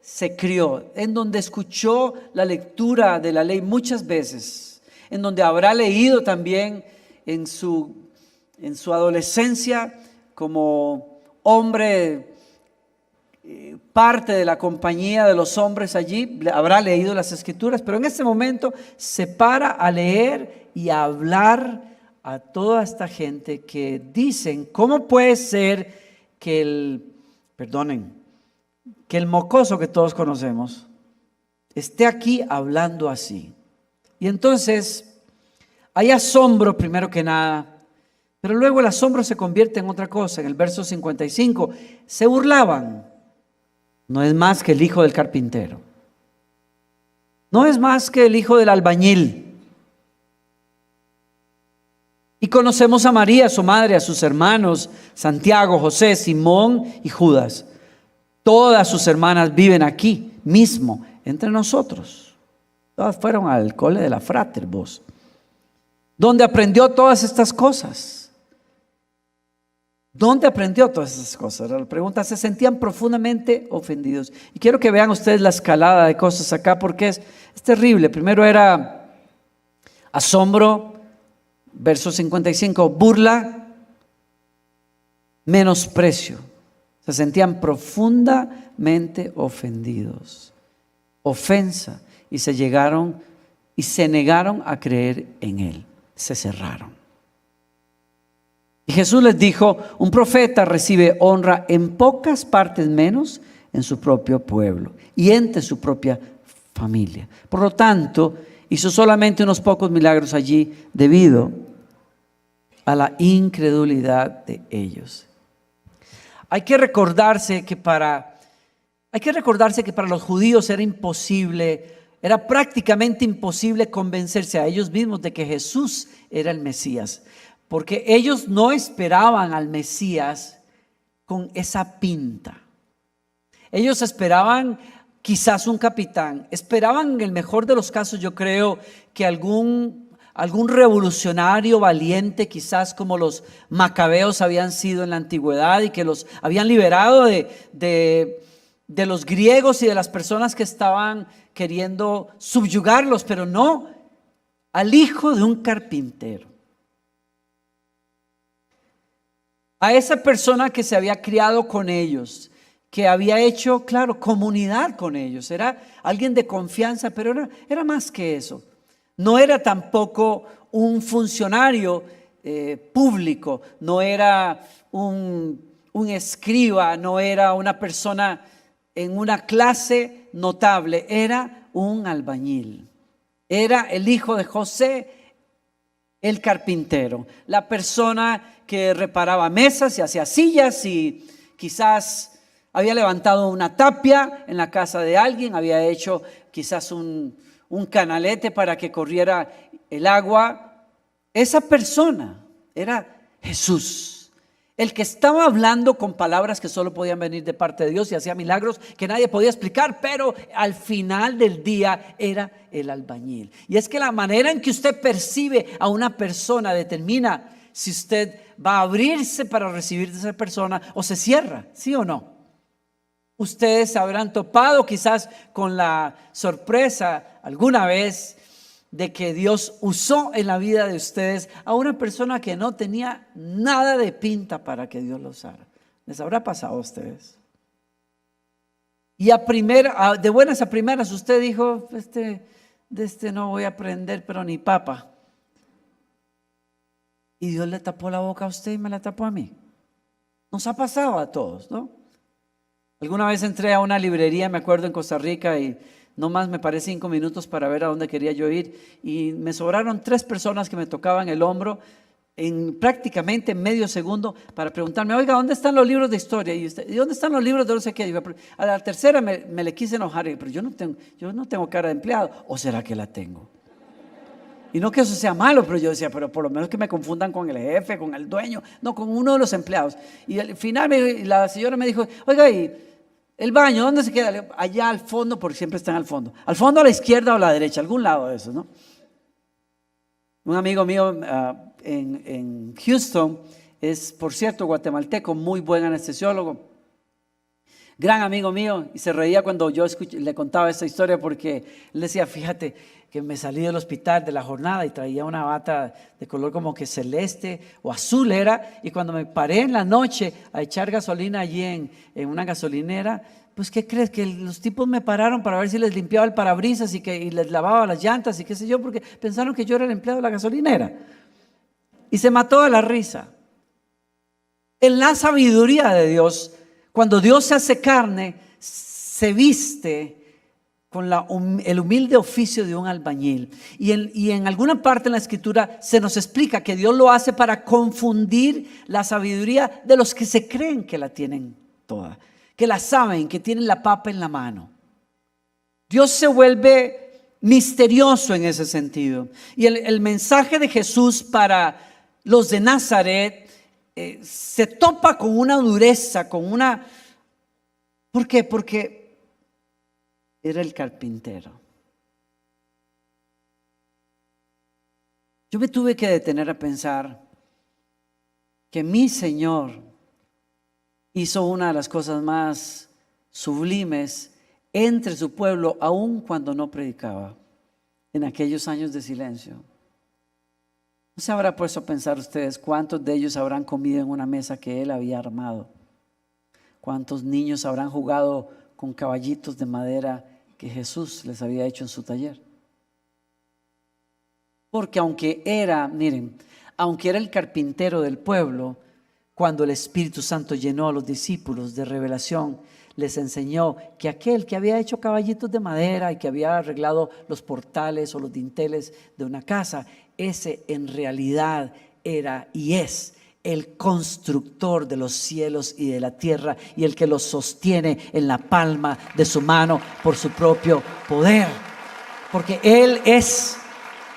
se crió, en donde escuchó la lectura de la ley muchas veces, en donde habrá leído también en su adolescencia como hombre, parte de la compañía de los hombres allí, habrá leído las Escrituras, pero en ese momento se para a leer y a hablar a toda esta gente que dicen, ¿cómo puede ser que el mocoso que todos conocemos esté aquí hablando así? Y entonces hay asombro primero que nada, pero luego el asombro se convierte en otra cosa. En el verso 55, se burlaban. No es más que el hijo del carpintero. No es más que el hijo del albañil. Y conocemos a María, su madre, a sus hermanos, Santiago, José, Simón y Judas. Todas sus hermanas viven aquí mismo, entre nosotros. Todas fueron al cole de la Frater, vos. ¿Dónde aprendió todas estas cosas? ¿Dónde aprendió todas esas cosas? La pregunta, se sentían profundamente ofendidos. Y quiero que vean ustedes la escalada de cosas acá, porque es terrible. Primero era asombro, verso 55, burla, menosprecio. Se sentían profundamente ofendidos, ofensa, y se negaron a creer en él, se cerraron. Y Jesús les dijo, un profeta recibe honra en pocas partes menos en su propio pueblo y entre su propia familia. Por lo tanto, hizo solamente unos pocos milagros allí debido a la incredulidad de ellos. Hay que recordarse que para los judíos era prácticamente imposible convencerse a ellos mismos de que Jesús era el Mesías. Porque ellos no esperaban al Mesías con esa pinta. Ellos esperaban quizás un capitán. Esperaban, en el mejor de los casos, yo creo, que algún revolucionario valiente, quizás como los macabeos habían sido en la antigüedad y que los habían liberado de los griegos y de las personas que estaban queriendo subyugarlos, pero no al hijo de un carpintero. A esa persona que se había criado con ellos, que había hecho, claro, comunidad con ellos. Era alguien de confianza, pero era más que eso. No era tampoco un funcionario público, no era un escriba, no era una persona en una clase notable, era un albañil. Era el hijo de José, el carpintero, la persona que reparaba mesas y hacía sillas y quizás había levantado una tapia en la casa de alguien, había hecho quizás un canalete para que corriera el agua. Esa persona era Jesús, el que estaba hablando con palabras que solo podían venir de parte de Dios y hacía milagros que nadie podía explicar, pero al final del día era el albañil. Y es que la manera en que usted percibe a una persona determina si usted va a abrirse para recibir de esa persona o se cierra, ¿sí o no? Ustedes se habrán topado quizás con la sorpresa alguna vez de que Dios usó en la vida de ustedes a una persona que no tenía nada de pinta para que Dios lo usara. ¿Les habrá pasado a ustedes? Y de buenas a primeras usted dijo, de este no voy a aprender, pero ni papa. Y Dios le tapó la boca a usted y me la tapó a mí. Nos ha pasado a todos, ¿no? Alguna vez entré a una librería, me acuerdo, en Costa Rica, y no más me paré 5 minutos para ver a dónde quería yo ir, y me sobraron 3 personas que me tocaban el hombro en prácticamente medio segundo para preguntarme, oiga, ¿dónde están los libros de historia? ¿Y dónde están los libros de no sé qué? A la tercera me le quise enojar, pero yo no tengo cara de empleado, ¿o será que la tengo? Y no que eso sea malo, pero yo decía, pero por lo menos que me confundan con el jefe, con el dueño, no, con uno de los empleados. Y al final la señora me dijo, oiga, ¿y el baño dónde se queda? Allá al fondo, porque siempre están al fondo. Al fondo, a la izquierda o a la derecha, algún lado de eso, ¿no? Un amigo mío en Houston es, por cierto, guatemalteco, muy buen anestesiólogo. gran amigo mío, y se reía cuando yo le contaba esta historia, porque él decía, fíjate que me salí del hospital de la jornada y traía una bata de color como que celeste o azul era, y cuando me paré en la noche a echar gasolina allí en una gasolinera, pues ¿qué crees? Que los tipos me pararon para ver si les limpiaba el parabrisas y les lavaba las llantas y qué sé yo, porque pensaron que yo era el empleado de la gasolinera. Y se mató de la risa. En la sabiduría de Dios, cuando Dios se hace carne, se viste con el humilde oficio de un albañil. Y en alguna parte en la Escritura se nos explica que Dios lo hace para confundir la sabiduría de los que se creen que la tienen toda, que la saben, que tienen la papa en la mano. Dios se vuelve misterioso en ese sentido. Y el mensaje de Jesús para los de Nazaret se topa con una dureza, con una... ¿Por qué? Porque era el carpintero. Yo me tuve que detener a pensar que mi Señor hizo una de las cosas más sublimes entre su pueblo, aun cuando no predicaba, en aquellos años de silencio. ¿No se habrá puesto a pensar ustedes cuántos de ellos habrán comido en una mesa que Él había armado? ¿Cuántos niños habrán jugado con caballitos de madera que Jesús les había hecho en su taller? Porque aunque era el carpintero del pueblo, cuando el Espíritu Santo llenó a los discípulos de revelación, les enseñó que aquel que había hecho caballitos de madera y que había arreglado los portales o los dinteles de una casa, ese en realidad era y es el constructor de los cielos y de la tierra, y el que los sostiene en la palma de su mano por su propio poder, porque Él es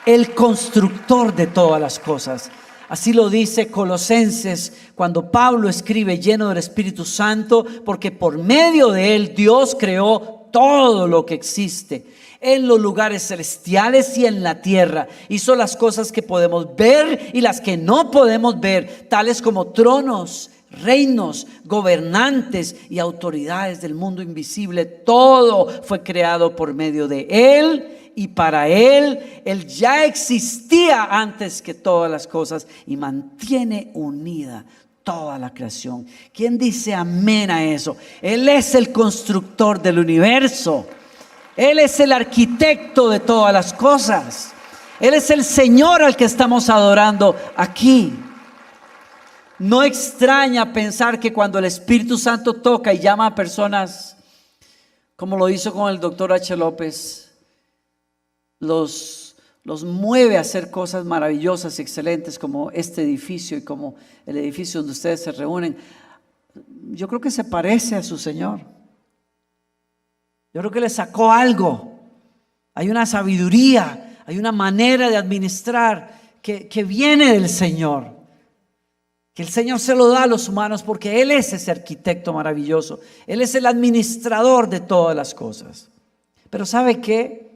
el constructor de todas las cosas. Así lo dice Colosenses cuando Pablo escribe lleno del Espíritu Santo, porque por medio de Él Dios creó todo lo que existe en los lugares celestiales y en la tierra. Hizo las cosas que podemos ver y las que no podemos ver, tales como tronos, reinos, gobernantes y autoridades del mundo invisible. Todo fue creado por medio de Él y para Él. Él ya existía antes que todas las cosas y mantiene unida toda la creación. ¿Quién dice amén a eso? Él es el constructor del universo. Él es el arquitecto de todas las cosas. Él es el Señor al que estamos adorando aquí. No extraña pensar que cuando el Espíritu Santo toca y llama a personas, como lo hizo con el doctor H. López, los mueve a hacer cosas maravillosas y excelentes como este edificio y como el edificio donde ustedes se reúnen. Yo creo que se parece a su Señor. Yo creo que le sacó algo. Hay una sabiduría, hay una manera de administrar que viene del Señor. Que el Señor se lo da a los humanos porque Él es ese arquitecto maravilloso. Él es el administrador de todas las cosas. Pero ¿sabe qué?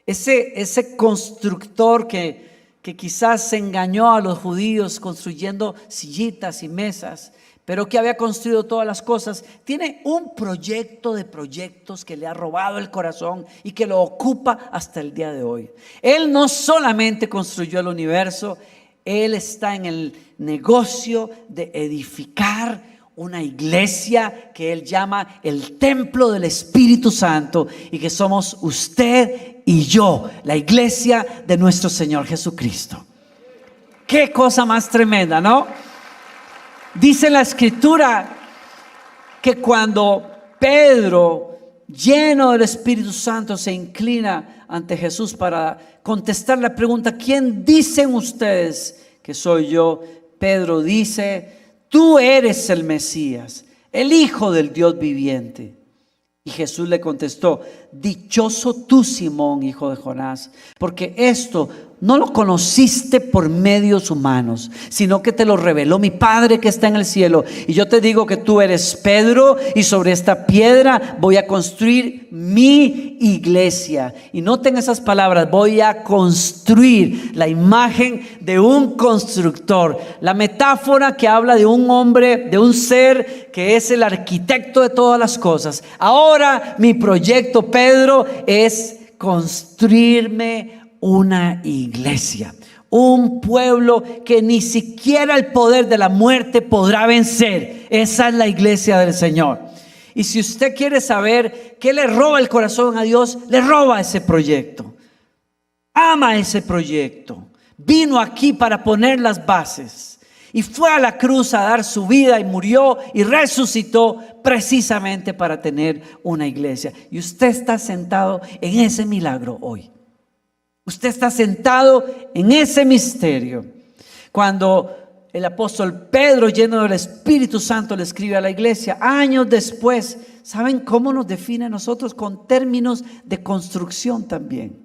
Ese constructor que quizás se engañó a los judíos construyendo sillitas y mesas, pero que había construido todas las cosas, tiene un proyecto de proyectos que le ha robado el corazón y que lo ocupa hasta el día de hoy. Él no solamente construyó el universo, Él está en el negocio de edificar una iglesia que Él llama el templo del Espíritu Santo, y que somos usted y yo, la iglesia de nuestro Señor Jesucristo. Qué cosa más tremenda, ¿no? Dice la Escritura que cuando Pedro, lleno del Espíritu Santo, se inclina ante Jesús para contestar la pregunta: ¿quién dicen ustedes que soy yo? Pedro dice: tú eres el Mesías, el Hijo del Dios viviente. Y Jesús le contestó: dichoso tú, Simón, hijo de Jonás, porque esto no lo conociste por medios humanos, sino que te lo reveló mi Padre que está en el cielo. Y yo te digo que tú eres Pedro, y sobre esta piedra voy a construir mi iglesia. Y noten esas palabras: voy a construir, la imagen de un constructor, la metáfora que habla de un hombre, de un ser que es el arquitecto de todas las cosas. Ahora mi proyecto, Pedro, es construirme una iglesia, un pueblo que ni siquiera el poder de la muerte podrá vencer. Esa es la iglesia del Señor. Y si usted quiere saber qué le roba el corazón a Dios, le roba ese proyecto. Ama ese proyecto. Vino aquí para poner las bases y fue a la cruz a dar su vida, y murió y resucitó precisamente para tener una iglesia. Y usted está sentado en ese milagro hoy. Usted está sentado en ese misterio. Cuando el apóstol Pedro, lleno del Espíritu Santo, le escribe a la iglesia años después, ¿saben cómo nos define a nosotros? Con términos de construcción también.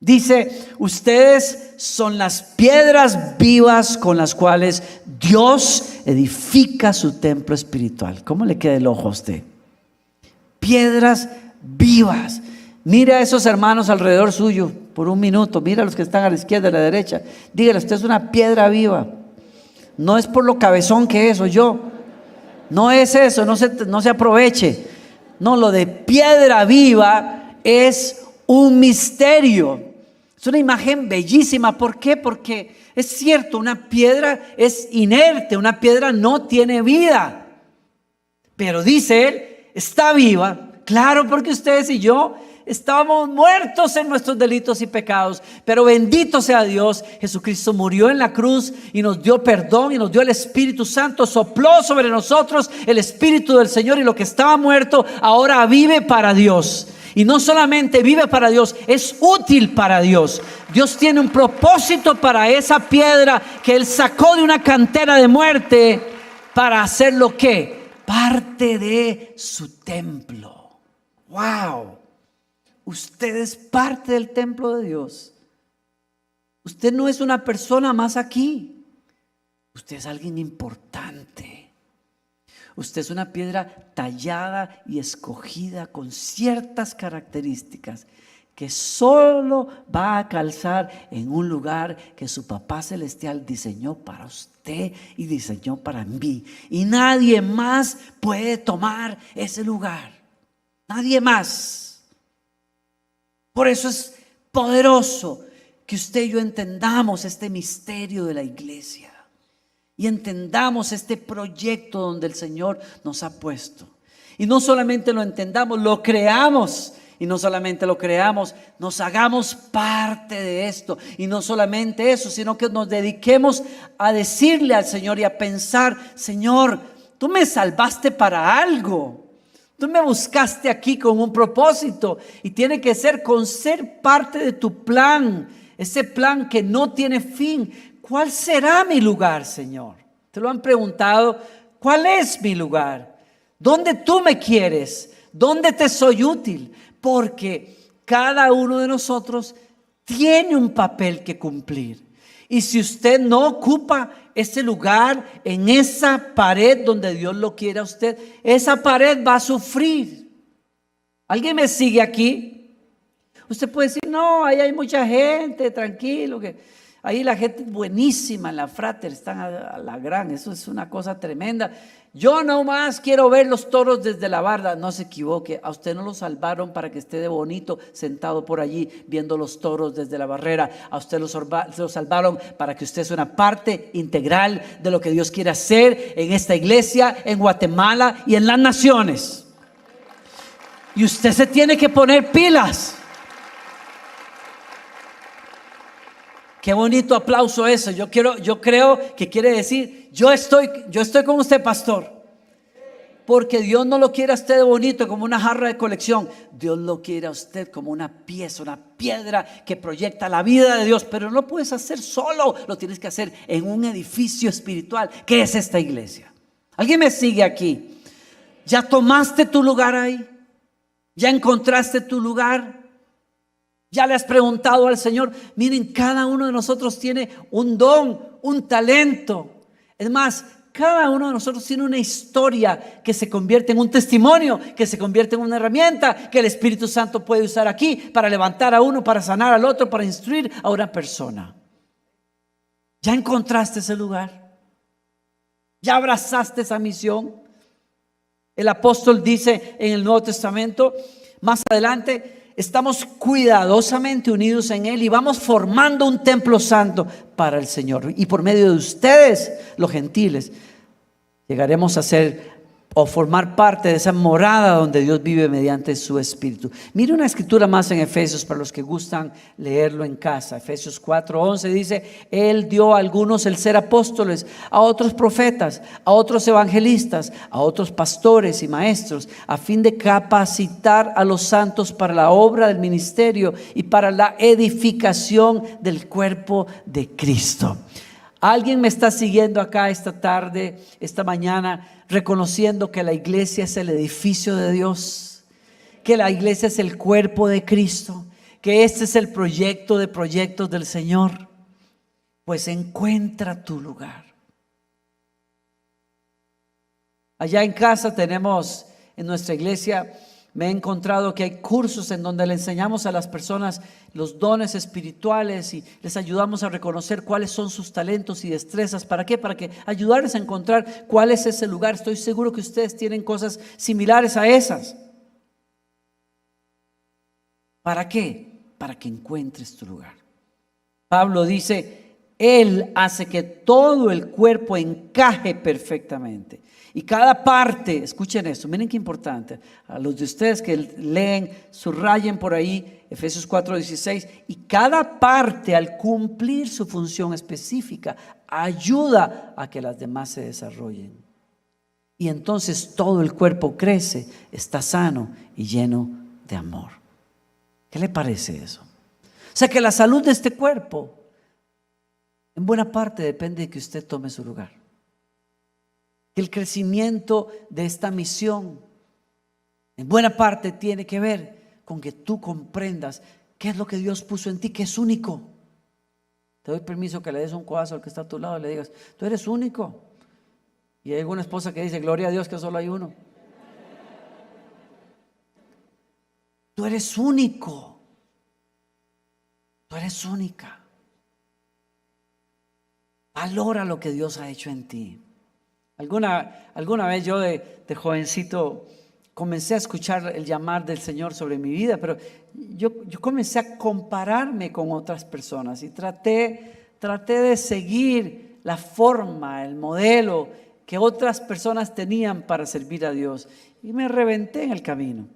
Dice: ustedes son las piedras vivas con las cuales Dios edifica su templo espiritual. ¿Cómo le queda el ojo a usted? Piedras vivas. Mire a esos hermanos alrededor suyo por un minuto. Mira a los que están a la izquierda y a la derecha. Dígale: usted es una piedra viva. No es por lo cabezón que es, o yo. No es eso, no se aproveche. No, lo de piedra viva es un misterio. Es una imagen bellísima. ¿Por qué? Porque es cierto, una piedra es inerte, una piedra no tiene vida. Pero dice él, está viva. Claro, porque ustedes y yo estábamos muertos en nuestros delitos y pecados, pero bendito sea Dios, Jesucristo murió en la cruz y nos dio perdón y nos dio el Espíritu Santo, sopló sobre nosotros el Espíritu del Señor, y lo que estaba muerto ahora vive para Dios. Y no solamente vive para Dios, es útil para Dios. Dios tiene un propósito para esa piedra que Él sacó de una cantera de muerte para hacer lo que parte de su templo. ¡Wow! Usted es parte del templo de Dios. Usted no es una persona más aquí. Usted es alguien importante. Usted es una piedra tallada y escogida con ciertas características que solo va a calzar en un lugar que su Papá Celestial diseñó para usted y diseñó para mí. Y nadie más puede tomar ese lugar. Nadie más. Por eso es poderoso que usted y yo entendamos este misterio de la iglesia y entendamos este proyecto donde el Señor nos ha puesto. Y no solamente lo entendamos, lo creamos. Y no solamente lo creamos, nos hagamos parte de esto. Y no solamente eso, sino que nos dediquemos a decirle al Señor y a pensar: Señor, tú me salvaste para algo. Tú me buscaste aquí con un propósito, y tiene que ser con ser parte de tu plan, ese plan que no tiene fin. ¿Cuál será mi lugar, Señor? ¿Te lo han preguntado? ¿Cuál es mi lugar? ¿Dónde tú me quieres? ¿Dónde te soy útil? Porque cada uno de nosotros tiene un papel que cumplir. Y si usted no ocupa ese lugar en esa pared donde Dios lo quiere a usted, esa pared va a sufrir. ¿Alguien me sigue aquí? Usted puede decir: no, ahí hay mucha gente, tranquilo, que ahí la gente es buenísima, en la Frater están a la gran, eso es una cosa tremenda. Yo nomás quiero ver los toros desde la barda. No se equivoque, a usted no lo salvaron para que esté de bonito sentado por allí viendo los toros desde la barrera. A usted lo salvaron para que usted sea una parte integral de lo que Dios quiere hacer en esta iglesia, en Guatemala y en las naciones. Y usted se tiene que poner pilas. Qué bonito aplauso eso. Yo creo que quiere decir: yo estoy con usted, pastor. Porque Dios no lo quiere a usted bonito como una jarra de colección. Dios lo quiere a usted como una pieza, una piedra que proyecta la vida de Dios. Pero no lo puedes hacer solo, lo tienes que hacer en un edificio espiritual que es esta iglesia. ¿Alguien me sigue aquí? ¿Ya tomaste tu lugar ahí? ¿Ya encontraste tu lugar? Ya le has preguntado al Señor. Miren, cada uno de nosotros tiene un don, un talento. Es más, cada uno de nosotros tiene una historia que se convierte en un testimonio, que se convierte en una herramienta que el Espíritu Santo puede usar aquí para levantar a uno, para sanar al otro, para instruir a una persona. ¿Ya encontraste ese lugar? ¿Ya abrazaste esa misión? El apóstol dice en el Nuevo Testamento, más adelante, estamos cuidadosamente unidos en Él y vamos formando un templo santo para el Señor. Y por medio de ustedes, los gentiles, llegaremos a ser o formar parte de esa morada donde Dios vive mediante su Espíritu. Mire una escritura más en Efesios para los que gustan leerlo en casa. Efesios 4:11 dice: Él dio a algunos el ser apóstoles, a otros profetas, a otros evangelistas, a otros pastores y maestros, a fin de capacitar a los santos para la obra del ministerio y para la edificación del cuerpo de Cristo. Alguien me está siguiendo acá esta tarde, esta mañana, reconociendo que la iglesia es el edificio de Dios, que la iglesia es el cuerpo de Cristo, que este es el proyecto de proyectos del Señor. Pues encuentra tu lugar. Allá en casa tenemos, en nuestra iglesia, me he encontrado que hay cursos en donde le enseñamos a las personas los dones espirituales y les ayudamos a reconocer cuáles son sus talentos y destrezas. ¿Para qué? Para que ayudarles a encontrar cuál es ese lugar. Estoy seguro que ustedes tienen cosas similares a esas. ¿Para qué? Para que encuentres tu lugar. Pablo dice: Él hace que todo el cuerpo encaje perfectamente. Y cada parte, escuchen esto, miren qué importante. A los de ustedes que leen, subrayen por ahí Efesios 4:16. Y cada parte, al cumplir su función específica, ayuda a que las demás se desarrollen. Y entonces todo el cuerpo crece, está sano y lleno de amor. ¿Qué le parece eso? O sea que la salud de este cuerpo, en buena parte, depende de que usted tome su lugar. Que el crecimiento de esta misión en buena parte tiene que ver con que tú comprendas qué es lo que Dios puso en ti, que es único. Te doy permiso que le des un codazo al que está a tu lado y le digas: tú eres único. Y hay alguna esposa que dice: gloria a Dios que solo hay uno. Tú eres único. Tú eres única. Valora lo que Dios ha hecho en ti. Alguna vez yo de jovencito comencé a escuchar el llamar del Señor sobre mi vida, pero yo comencé a compararme con otras personas y traté de seguir la forma, el modelo que otras personas tenían para servir a Dios, y me reventé en el camino.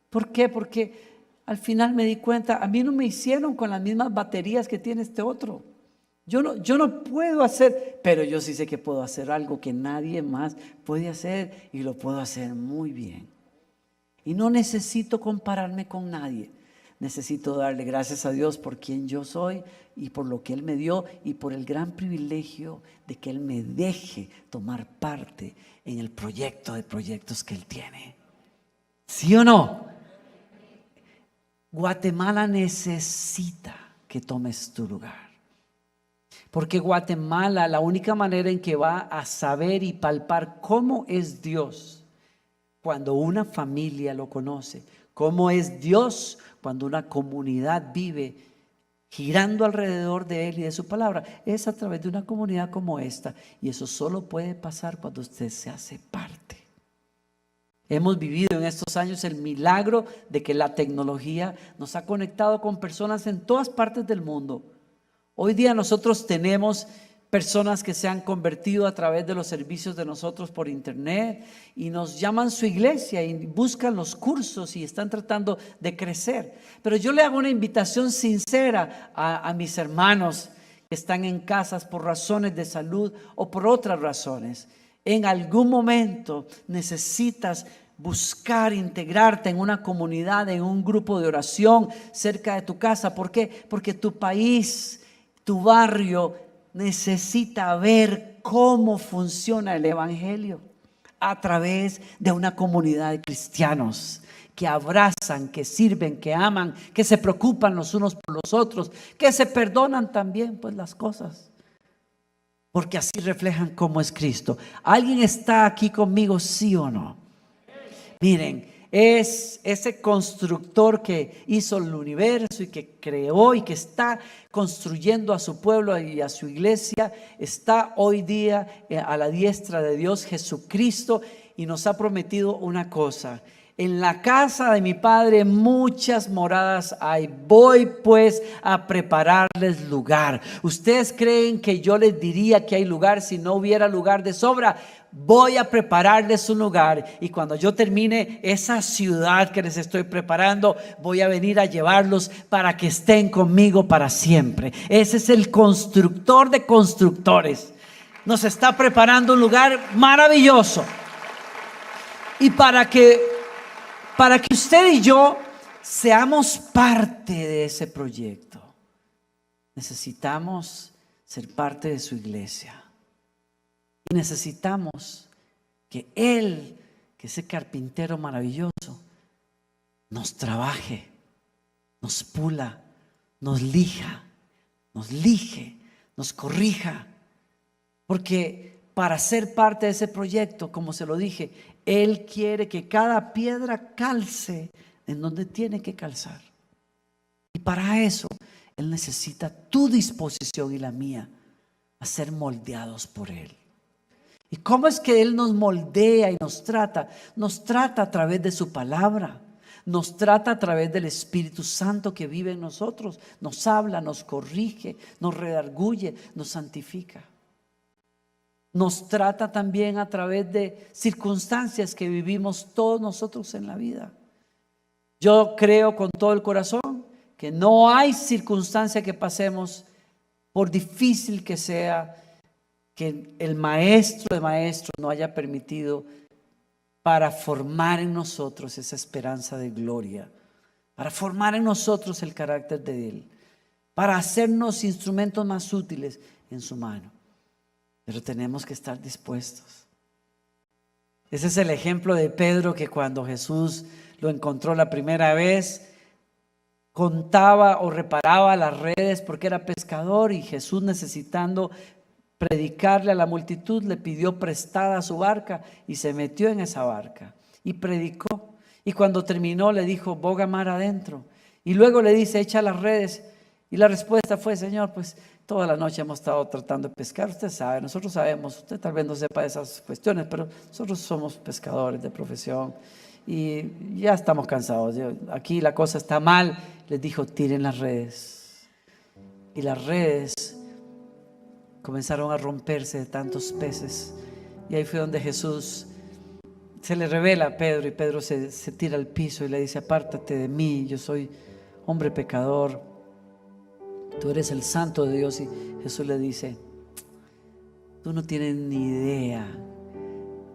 ¿Por qué? Porque al final me di cuenta, a mí no me hicieron con las mismas baterías que tiene este otro. Yo no puedo hacer, pero yo sí sé que puedo hacer algo que nadie más puede hacer, y lo puedo hacer muy bien. Y no necesito compararme con nadie. Necesito darle gracias a Dios por quien yo soy y por lo que Él me dio y por el gran privilegio de que Él me deje tomar parte en el proyecto de proyectos que Él tiene. ¿Sí o no? Guatemala necesita que tomes tu lugar. Porque Guatemala, la única manera en que va a saber y palpar cómo es Dios cuando una familia lo conoce, cómo es Dios cuando una comunidad vive girando alrededor de Él y de su palabra, es a través de una comunidad como esta. Y eso solo puede pasar cuando usted se hace parte. Hemos vivido en estos años el milagro de que la tecnología nos ha conectado con personas en todas partes del mundo. Hoy día nosotros tenemos personas que se han convertido a través de los servicios de nosotros por internet y nos llaman su iglesia y buscan los cursos y están tratando de crecer. Pero yo le hago una invitación sincera a mis hermanos que están en casas por razones de salud o por otras razones. En algún momento necesitas buscar integrarte en una comunidad, en un grupo de oración cerca de tu casa. ¿Por qué? Porque tu país, tu barrio necesita ver cómo funciona el evangelio a través de una comunidad de cristianos que abrazan, que sirven, que aman, que se preocupan los unos por los otros, que se perdonan también pues las cosas, porque así reflejan cómo es Cristo. ¿Alguien está aquí conmigo, sí o no? Miren, es ese constructor que hizo el universo y que creó y que está construyendo a su pueblo y a su iglesia. Está hoy día a la diestra de Dios Jesucristo y nos ha prometido una cosa: en la casa de mi Padre muchas moradas hay. Voy pues a prepararles lugar. ¿Ustedes creen que yo les diría que hay lugar si no hubiera lugar de sobra? Voy a prepararles un lugar, y cuando yo termine esa ciudad que les estoy preparando, voy a venir a llevarlos para que estén conmigo para siempre. Ese es el constructor de constructores. Nos está preparando un lugar maravilloso. Y para que usted y yo seamos parte de ese proyecto, necesitamos ser parte de su iglesia. Y necesitamos que Él, que ese carpintero maravilloso, nos trabaje, nos pula, nos lija, nos lige, nos corrija. Porque para ser parte de ese proyecto, como se lo dije, Él quiere que cada piedra calce en donde tiene que calzar. Y para eso Él necesita tu disposición y la mía a ser moldeados por Él. ¿Y cómo es que Él nos moldea y nos trata? Nos trata a través de su palabra. Nos trata a través del Espíritu Santo que vive en nosotros. Nos habla, nos corrige, nos redarguye, nos santifica. Nos trata también a través de circunstancias que vivimos todos nosotros en la vida. Yo creo con todo el corazón que no hay circunstancia que pasemos, por difícil que sea, que el maestro de maestros no haya permitido, para formar en nosotros esa esperanza de gloria, para formar en nosotros el carácter de Él, para hacernos instrumentos más útiles en su mano. Pero tenemos que estar dispuestos. Ese es el ejemplo de Pedro, que cuando Jesús lo encontró la primera vez, contaba o reparaba las redes porque era pescador, y Jesús, necesitando predicarle a la multitud, le pidió prestada su barca y se metió en esa barca y predicó. Y cuando terminó le dijo: boga mar adentro. Y luego le dice: echa las redes. Y la respuesta fue: Señor, pues toda la noche hemos estado tratando de pescar. Usted sabe, nosotros sabemos, usted tal vez no sepa esas cuestiones, pero nosotros somos pescadores de profesión y ya estamos cansados. Aquí la cosa está mal. Les dijo: tiren las redes. Y las redes comenzaron a romperse de tantos peces. Y ahí fue donde Jesús se le revela a Pedro, y Pedro se tira al piso y le dice: apártate de mí, yo soy hombre pecador, tú eres el santo de Dios. Y Jesús le dice: tú no tienes ni idea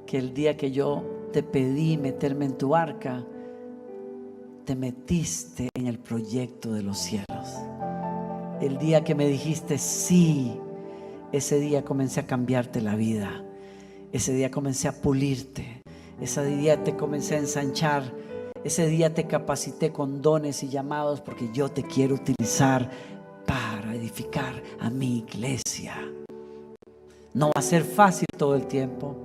que el día que yo te pedí meterme en tu arca, te metiste en el proyecto de los cielos. El día que me dijiste sí, ese día comencé a cambiarte la vida. Ese día comencé a pulirte. Ese día te comencé a ensanchar. Ese día te capacité con dones y llamados, porque yo te quiero utilizar para edificar a mi iglesia. No va a ser fácil todo el tiempo.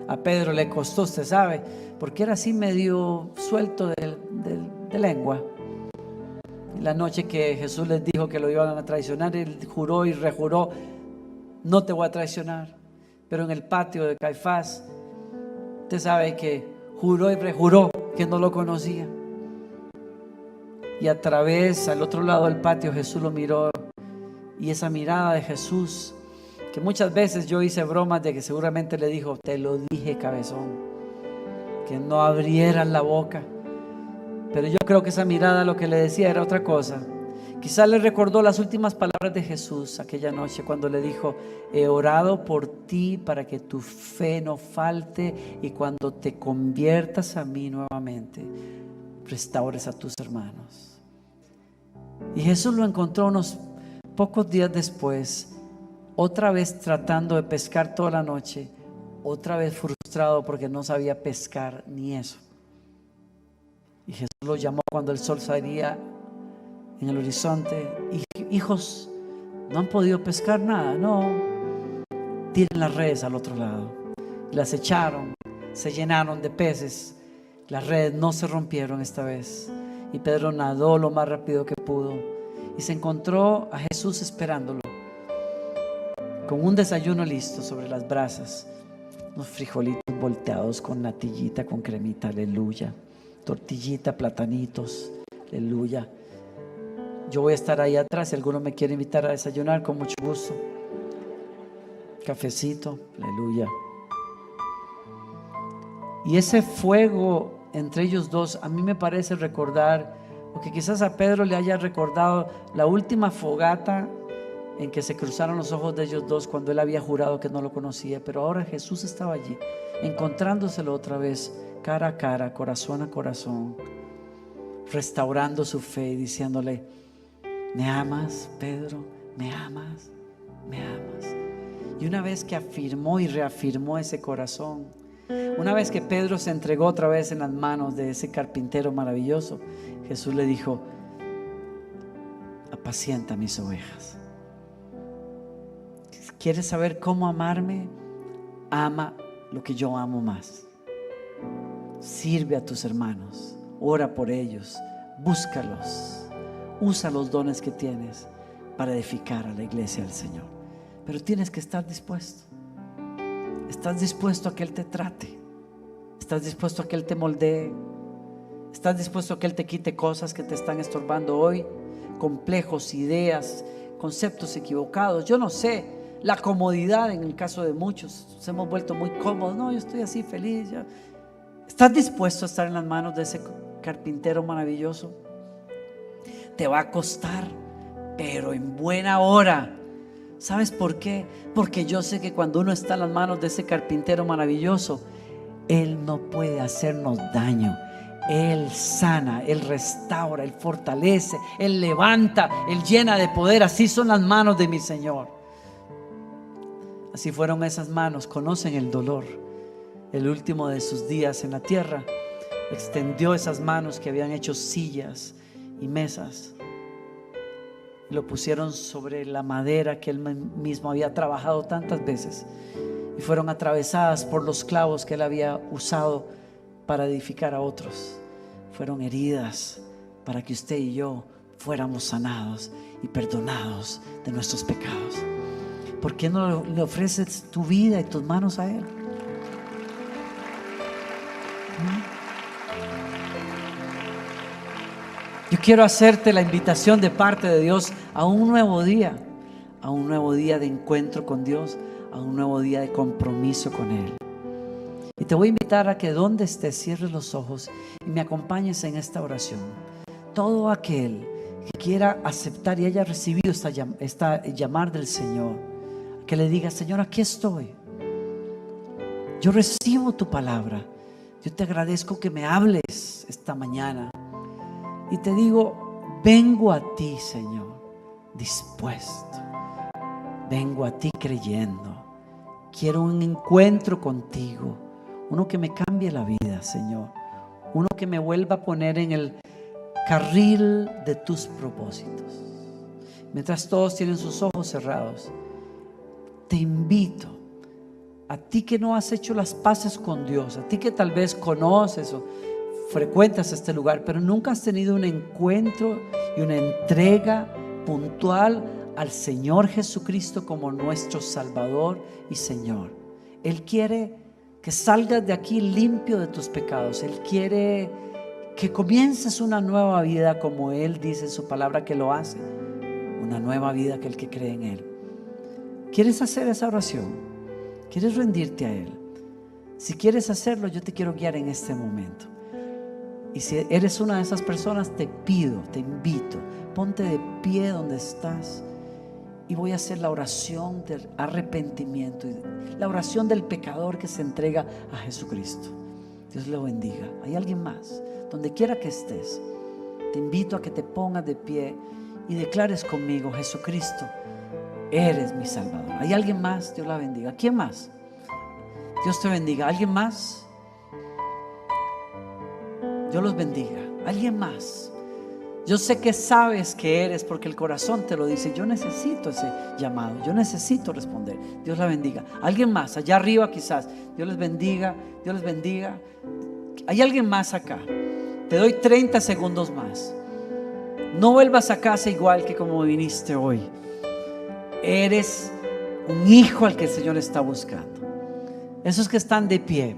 A Pedro le costó, usted sabe, porque era así medio suelto de lengua. Y la noche que Jesús les dijo que lo iban a traicionar, él juró y rejuró: no te voy a traicionar. Pero en el patio de Caifás, usted sabe que juró y rejuró que no lo conocía. Y a través, al otro lado del patio, Jesús lo miró. Y esa mirada de Jesús, que muchas veces yo hice bromas de que seguramente le dijo: te lo dije, cabezón, que no abrieras la boca. Pero yo creo que esa mirada lo que le decía era otra cosa. Quizás le recordó las últimas palabras de Jesús aquella noche, cuando le dijo: he orado por ti para que tu fe no falte, y cuando te conviertas a mí nuevamente, restaures a tus hermanos. Y Jesús lo encontró unos pocos días después, otra vez tratando de pescar toda la noche, otra vez frustrado porque no sabía pescar ni eso. los llamó cuando el sol salía en el horizonte. Hijos, ¿no han podido pescar nada? No, tiren las redes al otro lado. Las echaron, se llenaron de peces. Las redes no se rompieron esta vez. Y Pedro nadó lo más rápido que pudo y se encontró a Jesús esperándolo, con un desayuno listo sobre las brasas, unos frijolitos volteados con natillita, con cremita, aleluya, tortillita, platanitos, aleluya. Yo voy a estar ahí atrás, si alguno me quiere invitar a desayunar, con mucho gusto. Cafecito, aleluya. Y ese fuego entre ellos dos, a mí me parece recordar, o que quizás a Pedro le haya recordado la última fogata en que se cruzaron los ojos de ellos dos cuando él había jurado que no lo conocía, pero ahora Jesús estaba allí, encontrándoselo otra vez, cara a cara, corazón a corazón, restaurando su fe y diciéndole: ¿me amas, Pedro? ¿Me amas? ¿Me amas? Y una vez que afirmó y reafirmó ese corazón, una vez que Pedro se entregó otra vez en las manos de ese carpintero maravilloso, Jesús le dijo: apacienta mis ovejas. ¿Quieres saber cómo amarme? Ama lo que yo amo más. Sirve a tus hermanos, ora por ellos, búscalos, usa los dones que tienes para edificar a la iglesia del Señor. Pero tienes que estar dispuesto. ¿Estás dispuesto a que Él te trate? ¿Estás dispuesto a que Él te moldee? ¿Estás dispuesto a que Él te quite cosas que te están estorbando hoy? Complejos, ideas, conceptos equivocados, yo no sé, la comodidad en el caso de muchos. Nos hemos vuelto muy cómodos. No, yo estoy así feliz ya. ¿Estás dispuesto a estar en las manos de ese carpintero maravilloso? Te va a costar, pero en buena hora. ¿Sabes por qué? Porque yo sé que cuando uno está en las manos de ese carpintero maravilloso, Él no puede hacernos daño. Él sana, Él restaura, Él fortalece, Él levanta, Él llena de poder. Así son las manos de mi Señor. Así fueron esas manos. Conocen el dolor. El último de sus días en la tierra, extendió esas manos que habían hecho sillas y mesas, y lo pusieron sobre la madera que Él mismo había trabajado tantas veces, y fueron atravesadas por los clavos que Él había usado para edificar a otros. Fueron heridas para que usted y yo fuéramos sanados y perdonados de nuestros pecados. ¿Por qué no le ofreces tu vida y tus manos a Él? Yo quiero hacerte la invitación de parte de Dios a un nuevo día de encuentro con Dios, a un nuevo día de compromiso con Él. Y te voy a invitar a que donde estés cierres los ojos y me acompañes en esta oración. Todo aquel que quiera aceptar y haya recibido esta llamar del Señor, que le diga: Señor, aquí estoy, yo recibo tu palabra. Yo te agradezco que me hables esta mañana y te digo: vengo a ti, Señor, dispuesto. Vengo a ti creyendo. Quiero un encuentro contigo, uno que me cambie la vida, Señor, uno que me vuelva a poner en el carril de tus propósitos. Mientras todos tienen sus ojos cerrados, te invito, a ti que no has hecho las paces con Dios, a ti que tal vez conoces o frecuentas este lugar, pero nunca has tenido un encuentro y una entrega puntual al Señor Jesucristo como nuestro Salvador y Señor. Él quiere que salgas de aquí limpio de tus pecados. Él quiere que comiences una nueva vida, como Él dice en su palabra que lo hace, una nueva vida que el que cree en Él. ¿Quieres hacer esa oración? ¿Quieres rendirte a Él? Si quieres hacerlo, yo te quiero guiar en este momento. Y si eres una de esas personas, te pido, te invito, ponte de pie donde estás y voy a hacer la oración del arrepentimiento, la oración del pecador que se entrega a Jesucristo. Dios le bendiga. ¿Hay alguien más? Donde quiera que estés, te invito a que te pongas de pie y declares conmigo: Jesucristo, eres mi Salvador. ¿Hay alguien más? Dios la bendiga. ¿Quién más? Dios te bendiga. ¿Alguien más? Dios los bendiga. Alguien más. Yo sé que sabes que eres, porque el corazón te lo dice. Yo necesito ese llamado, yo necesito responder. Dios la bendiga. Alguien más, allá arriba quizás. Dios les bendiga, Dios les bendiga. Hay alguien más acá. Te doy 30 segundos más. No vuelvas a casa igual que como viniste hoy. Eres un hijo al que el Señor está buscando. Esos que están de pie,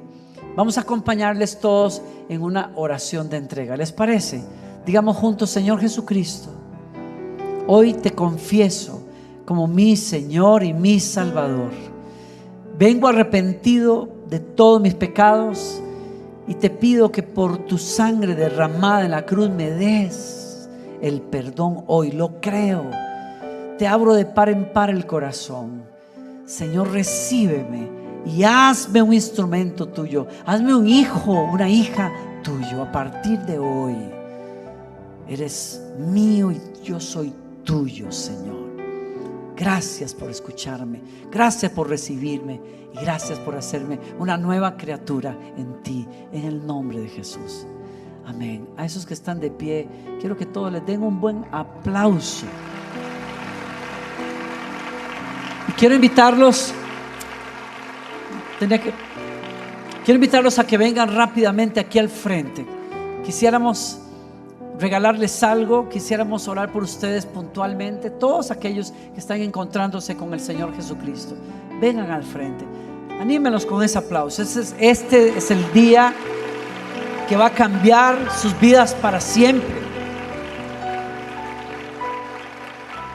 vamos a acompañarles todos en una oración de entrega. ¿Les parece? Digamos juntos: Señor Jesucristo, hoy te confieso como mi Señor y mi Salvador. Vengo arrepentido de todos mis pecados y te pido que por tu sangre derramada en la cruz me des el perdón hoy. Lo creo. Te abro de par en par el corazón. Señor, recíbeme y hazme un instrumento tuyo. Hazme un hijo, una hija tuyo. A partir de hoy eres mío y yo soy tuyo, Señor. Gracias por escucharme, gracias por recibirme y gracias por hacerme una nueva criatura en ti, en el nombre de Jesús. Amén. A esos que están de pie, quiero que todos les den un buen aplauso. Y quiero invitarlos a que vengan rápidamente aquí al frente. Quisiéramos regalarles algo, quisiéramos orar por ustedes puntualmente. Todos aquellos que están encontrándose con el Señor Jesucristo, vengan al frente. Anímenlos con ese aplauso. Este es el día que va a cambiar sus vidas para siempre.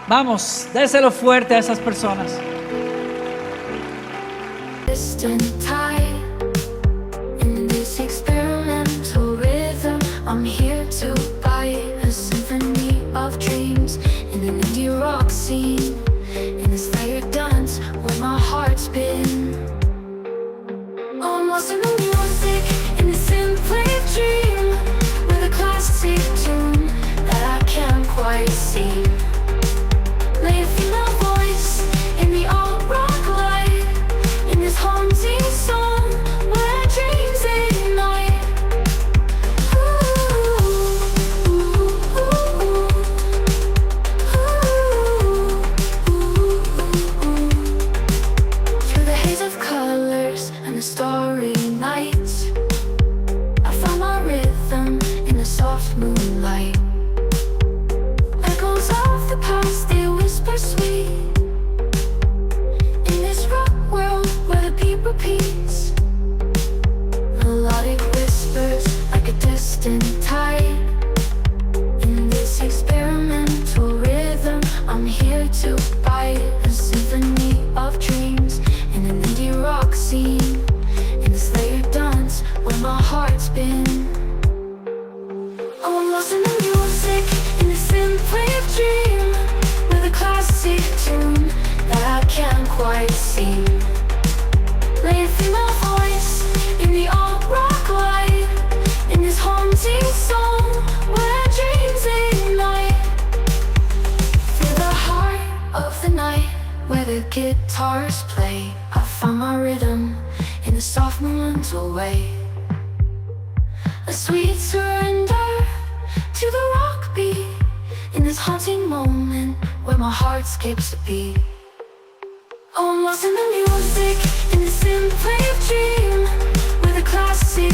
Vamos, déselo fuerte a esas personas. I'm here to buy a symphony of dreams in an indie rock scene, in this layered dance where my heart's been. Almost in the music, in this simple dream, with a classic tune that I can't quite see. Lay a female voice in the alt rock light, in this haunting song where dreams ignite. Starry nights, I found my rhythm in the soft moonlight. Echoes of the past, they whisper sweet, in this rock world where the beat repeats. Melodic whispers like a distant tide. In this experimental rhythm, I'm here to buy a symphony of dreams in an indie rock scene, in this layered dance where my heart's been. Oh, I'm lost in the music, in this simply dream, with a classic tune that I can't quite see. Lay a female voice in the alt rock light, in this haunting song where dreams ignite. Through the heart of the night where the guitars play, I found my rhythm in the soft momental way. A sweet surrender to the rock beat, in this haunting moment where my heart skips a beat. Oh, I'm lost in the music, in this simple dream, with a classic